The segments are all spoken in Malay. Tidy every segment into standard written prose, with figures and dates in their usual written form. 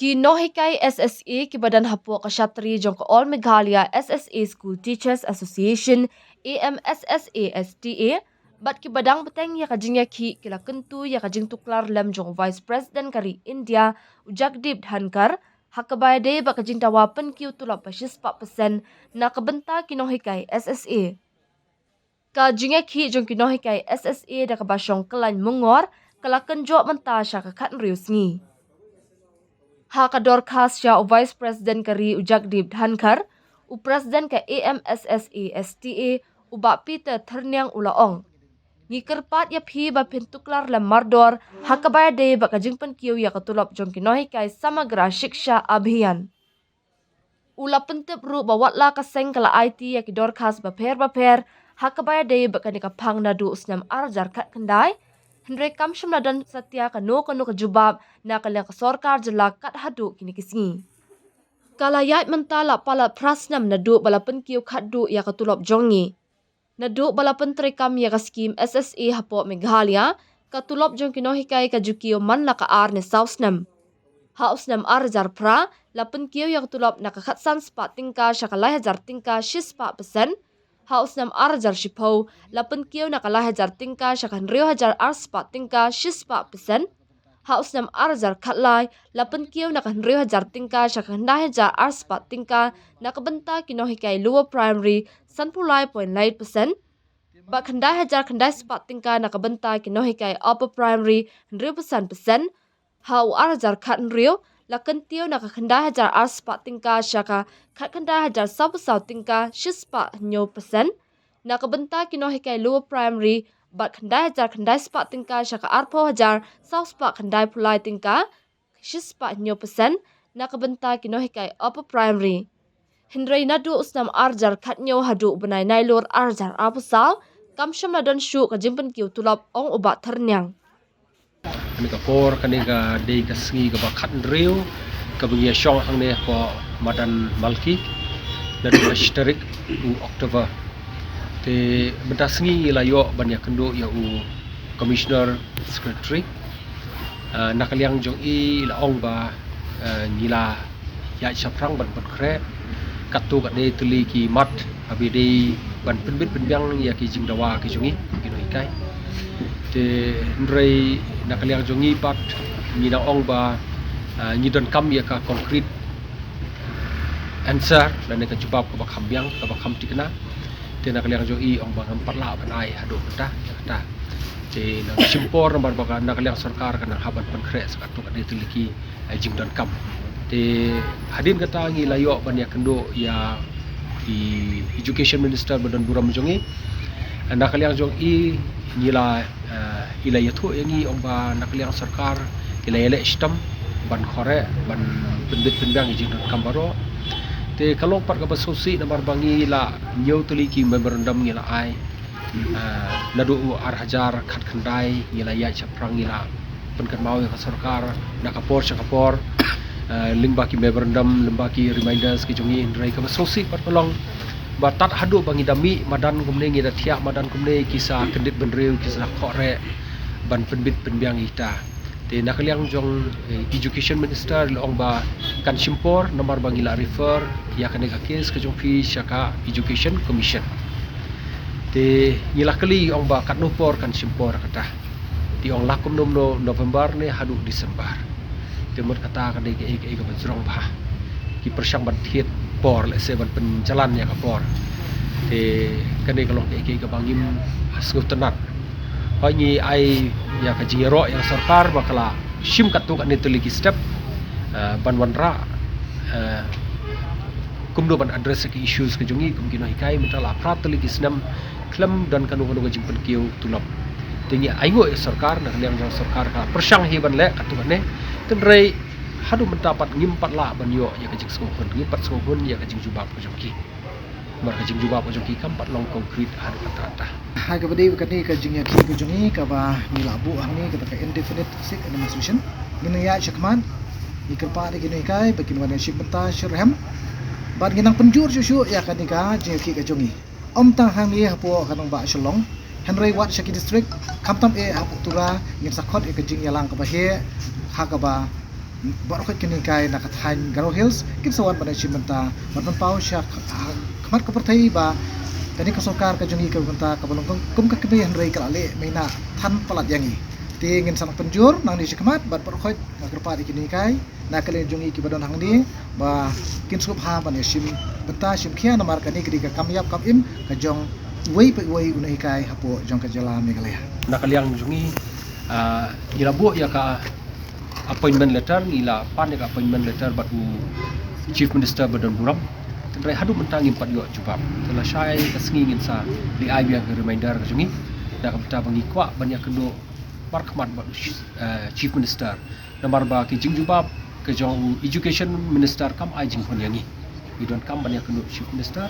Kinohikai SSA ki Badan Hapua Kashatri jong ka All Meghalaya SSA School Teachers Association AMSSASTA bat ki badang beteng ya kajing ya ki kila kentu ya kajing tuklar lem jong Vice President kari India Jagdeep Dhankar hakabaya de ba kajing tawapan ki utulap pasis 4% na kabenta kinohikai SSA. Kajing ya ki jong kinohikai SSA da kabasyong kelan mungor kalakan jok mentasya kakat rius ngi. Hakador khas ya o Vice President kari Jagdeep Dhankar, u President ka AMSSASTA uba Peter Thernyang ulaong. Ngikerpat ya phi ba pintuklar lam mardor hakabaya de ba kajing penkiu ya katulop jong kinohikai samagra shiksha abhiyan. Ula pentep ru ba watla kaseng kala IT ya kidor khas ba per hakabaya de ba kanika pang nadu usnam arjar kat kendai. Hendrai kamsham ladan satya kanu kejubab na kalyang kasorkar jelak kat hadu kini kisngi. Kalayat mentala pala prasnam nadu balapan kiu khadu ya katulop jongi. Nadu balapan terekam ya kaskim SSA Hapok Meghalaya katulop jong kinohikai kajukiyo man la kaar ni sausnam. Hausnam arjar pra lapan kiu ya katulop nakakatsan spat tingka syakalai hajar tingka 6%. Hausnam arjar shipau lapan kiu nakalai hajar tingka syakan rio hajar arspat tingka 6%. Hausnam arjar katlai lapan kiu nakan rio hajar tingka syakan dah hajar arspat tingka nakabenta kinohikai lower primary 9.8%. Bak kendai hajar kendai spat tingka nakabenta kinohikai upper primary 100%. Hau arjar kat rio lakan tiu nakakendai hajar arspat tingka syaka kat kendai hajar sabusau tingka 6.9%. Nakabenta kinohikai lower primary bat kendai hajar kendai spat tingka syaka arpo hajar sauspat kendai pulai tingka 6.9%. Nakabenta kinohikai upper primary. Hindrai nadu usnam arjar katnyo hadu benai nailur arjar apusal kamsyam ladon syu kajimpen kiu tulop ong ubat ternyang. Kani ka por kani ka dei ka sngi ka bakat riu ka bengia syong hang ne ko madan malki dan historik u Oktober te benda sngi la yo ban ya kendo ya u commissioner secretary nakaliang jong i la ong ba ngila ya chaprang ban kre katu ka dei tuli ki mat abi dei ban penbit penbyang ya ki jingdawa ki jongi kino ikai te ndrei nakaliang jongi pat ngina ong ba ngidon kam ya ka concrete answer dan ka jubab ka bakham byang ka bakham tikna te nakaliang jongi ong ba empat la ban ai hadu kata kata te na simpor nomor ba nakaliang sarkar kana haban pankre sakatu ka dituliki jingdon kam te hadin kata ngi layo ban ya kendo ya di education minister badan buram jongi nakaliang jongi nila ila yathu yangi ong ba nakaliang sarkar ila ele istam ban khore ban pendit pendang jing kambaro te kalong par ka basosi na barbangi la nyau tuliki memorandum ngila ai nadu ar hajar khat khandai ngila ya chaprang ngila penkan mau ka sarkar nakapor chakapor limbaki memorandum limbaki reminders ki jongi indrai ka basosi par kolong batat hadu bangi dami madan kumne ngi dathia madan kumne kisah kendit benreu kisah khore ban penbit penbyang ita te nakaliang jong education minister long ba kan simpor nomor bangila refer ya kan ka case ka jong fi syaka education commission te ngila kali ong ba kat nupor kan simpor kata ti ong lakum nomno November ne hadu Desember te mut kata kan ke ka bajrong ba ki persyang ban thiet por le se ban penjalan ya kapor te kani kalau ke bangim asgut tenat hoi ai ya ka jingero yang sarkar bakala sim katu kan dituliki step ban wanra kumdo ban address ke issues ke jungi kumkino hikai mentala prat tuliki snam klam dan kanu jimpen kiu tulap tingi aigo sarkar nak liang sarkar ka persyang hiban le katu ne tenrei hadu mendapat ngimpat la banyo ya kajing sokon ngimpat sokon ya kajing jubab ko jongki mar kajing jubab ko jongki kampat long konkret hadu kata hai ka bade ka ni ka jing ya ki ko jongi ka ba ni labu hang ni ka indefinite sick administration ngina ya chakman ni kerpa de gini kai bakin wana ship menta shirham ban ginang penjur susu ya ka ni ka jing ki ka jongi om tang hang ni hapo kanong ba shalong Henry Wat Shaki district kamtam e hapo tura ngin sakot e ka jing yalang ka ba he ha ka ba barokhat kini kai nakathan Garo Hills kin sawan pada chimenta batman pau syak khamat kaperthai ba kani ka sarkar ka jungi ka gunta ka balong kum ka kebe han rei ka le maina than palat yangi ti ngin sanak penjur nang di khamat bat barokhat ngagrpa di kini kai nakale jungi ki badon hang ni ba kin sup ha ban sim benta sim khia namar kani kri ka kamyap kam im ka jong wei pe wei unai kai hapo jong ka jala Meghalaya nakaliang jungi ilabu ya ka appointment letter ila pan ya ka appointment letter batu chief minister Badan Buram tenrai hadu mentang impat yo jubab telah syai kasngi ngin sa li ai biang reminder ka jungi da ka beta bangi kwa banyak kendo markmat batu chief minister namar ba ki jing jubab ke jong education minister kam ai jing pon yangi idon kam banyak kendo chief minister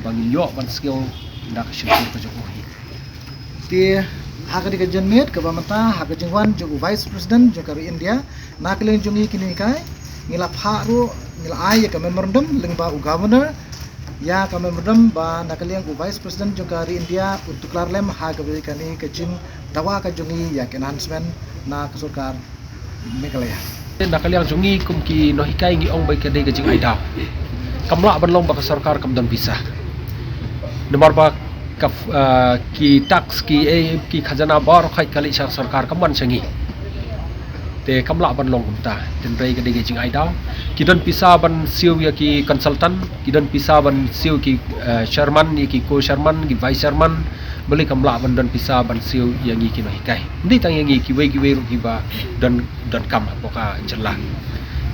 bangi yo ban skill ndak syukur ka jong ohi ti haka di kajanmet ka bamata haka jingwan jogo vice president jokari India nakale jungi kini kai ngila pharu ngila ai ka memorandum lingba u governor ya ka memorandum ba nakale u vice president jokari India untuk larlem haka beri kani kajing dawa ka jungi ya enhancement na ka sarkar Meghalaya nakaliang jungi kum ki no hikai ngi ong bai ka dei ka jing ai daw kamla ban long ba ka sarkar kam don bisa nomor ba ki tax ki khazana bar khai kali sarkar kaman sangi te kamla ban long kumta ten rei ka dege jing ai daw ki don pisa ban siu ya ki consultant ki don pisa ban siu ki chairman ki co chairman ki vice chairman beli kamla ban don pisa ban siu yang ki no hikai ndi tang yang ki wei ru ki ba don kam poka jela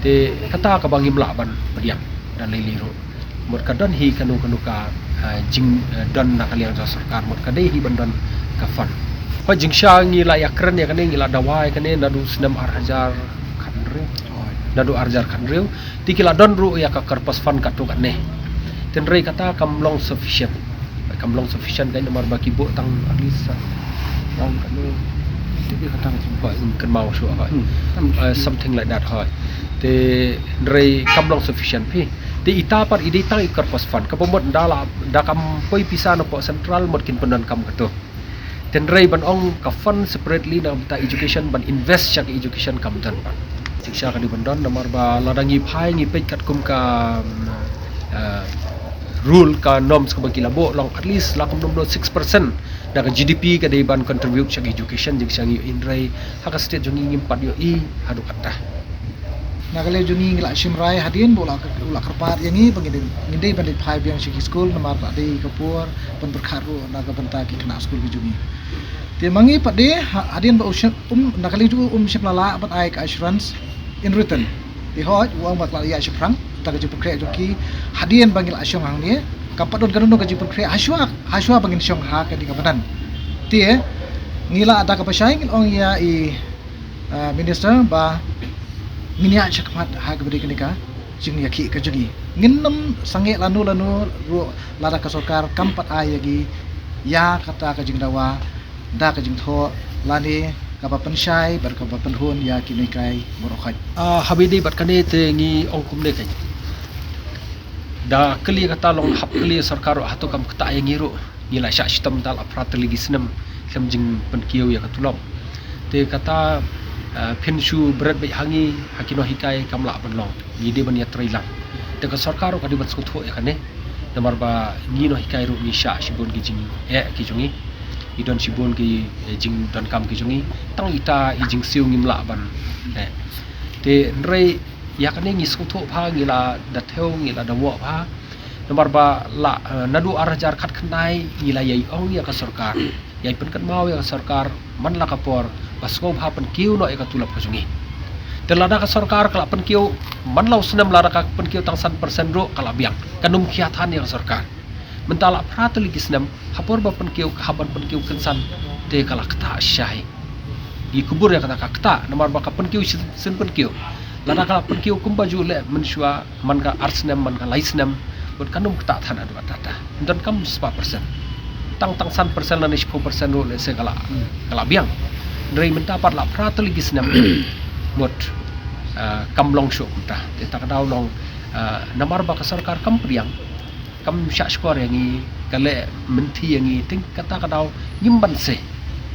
te kata ka bangi mla ban padiam dan liliru mur kadon hi kanu ka jing don nakaliang sa sarkar mot kadai hi bandon kafan ho jing sha ngi la yakren ya kane ngi la dawai kane nadu senam arhajar khanre nadu arjar khanre tikila don ru ya ka karpas fan ka tu kane tenrei kata kamlong sufficient kai nomor baki bo tang alisa tang kane tiki kata jumpa kan mau shu something like that ho te rei kamlong sufficient pi te ita par ide tang ikar pas fan ka pomot dala da kam poi pisa no po central mod kin penan kam kato ten rei ban ong ka fund separately na ta education ban invest sak education kam dan ban siksha ka di bandon nomor ba ladangi phai ngi pej kat kum ka rule ka norms ka bagi labo long at least lakum nomno 6% daga GDP ka dei ban contribute sak education jing sang in rei haka state jong ngim pat yo i hadu kata nakale jungi ngila shimrai hadin bola karpat yangi ngindei bandit phai biang shiki school namar pa dei kapur pan berkharu naga banta ki kena school ki jungi te mangi pa de hadin ba nakale ju shiplala bat ai ka assurance in return di hoj uang bakla ya shiprang ta ka jipu kre joki hadin bangil asyong hang ni kapadon ganuno ka jipu kre haswa bangin syong ha ka di kabanan te ngila ada ka pasai ngil ong ya i minister ba minya chakmat ha gabri kenika jing yaki ka jungi nginnam sange lanu ru lara ka sarkar kampat ayagi ya kata ka jing dawa da ka jing tho lani ka ba pensyai bar ka ba penhun ya kinikai borokhat habidi bat kane te ngi ong kum ne kai da kali kata long hap kali sarkar hatu kam kata yang ngiru ngila sya sistem dal aprat legisnem kem jing penkiu ya katulong te kata penshu berat baik hangi hakino hikai kamla banlong ni de ban yatrai lang te ka sarkar ka dibat skutho ya kane namar ba ni no hikai ru ni sha sibon ki jing ki jungi idon sibon ki jing don kam ki jungi tang ita i jing siu ngimla ban te rei ya kane ngi skutho pha ngila datheu ngila dawo pha namar ba la nadu arajar khat khnai ngila yai ong ya ka sarkar yai pen kan mau ya sarkar man la kapor pasko bha pen kiu no eka tulap ka jungi telada ka sarkar kala pen kiu man lau senam lara ka pen kiu tang 100% ro kala biang kanum khiathan ya sarkar mentala pratuli kisnam hapor ba pen kiu haban pen kiu kensan te kala kata syai di kubur ya kata kata nomor ba ka pen kiu sen pen kiu lada kala pen kiu kumbaju le mensyua man ka arsnam man ka laisnam bot kanum kata than adu atata dan kam 4% tang 100% na 10% ro le se kala biang dari mendapat la pratul gisnam mot kamlong syok ta te tak daw long namar ba ka sarkar kam priang kam sya skor yangi kale menti yangi ting kata ka daw nyimban se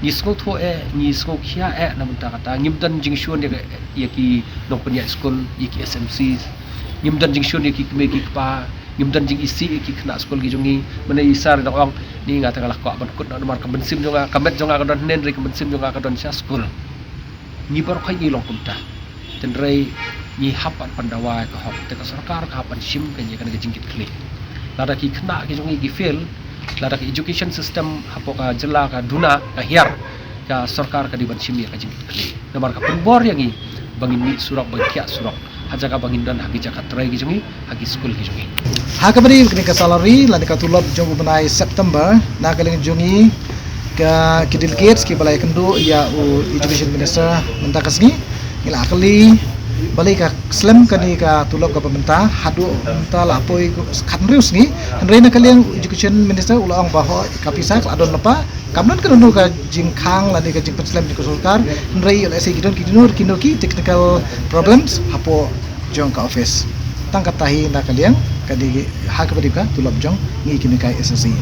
ni skol tho ni skol khia namun ta kata ngimdan jingshon ya ki nong penya skol ki SMC ngimdan jingshon ya ki kemegi pa ngimdan jing isi ki kena skol gi jongi mana isar na ong ni ngata kala ko ban kut na mar ka bensim jonga kamet jonga ka don nen re ka bensim jonga ka don sya skol ni bar khai ilong kumta ten re ni hapan pandawa ka hok te ka sarkar ka hapan shim ka ni kana jingkit kli lada ki kena ki jongi gi fail lada ki education system hapo ka jela ka duna ka hiar ka sarkar ka di ban shim ya ka jingkit kli namar ka penbor yang i bangin mi surak bangkia surak hajaga bangin dan hagi jakat trai gi jongi hagi school gi jongi ha ka bari kini ka salary lan ka tulop jong benai September na ka ling jongi ka delegates ki balai kendu ya u education minister menta kasni ngila akali balai ka slam kani ka tulop ka pemerintah hadu menta lapoi khanrius ni henrei na kaliang education minister ulang bahwa kapisak adon lepa kamnon kan ka jingkhang lani ka jing penslam ka sulkar henrei oleh se gidon ki technical problems hapo jong ka office tang katahi na kaliang kadi ha ka bari ka tulop jong ngi kini kai SSC